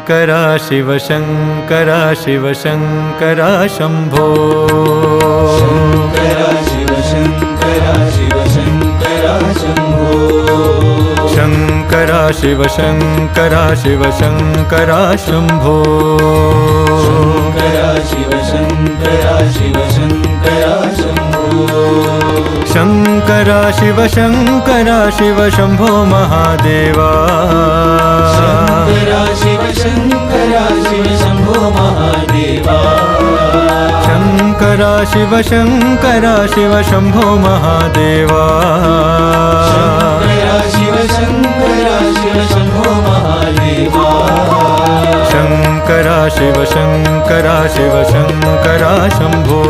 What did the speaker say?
Shankara Shiv Shankara Shiv Shankara Shambho Shankara Shiv Shankara Shiv Shankara Shambho Shankara Shiv Shankara Shiv Shankara Shambho Shankara Shiv Shankara Shiv Shankara Shambho Shankara Shiv Shankara Shiv Shambho Mahadeva Shankara Shiv Shankara Shiv Shambho Mahadeva Shankara Shiv Shankara Shiv Shambho Mahadeva Shankara Shiv Shankara Shiv Shambho Mahadeva Shankara Shiv Shankara Shiv Shankara Shambho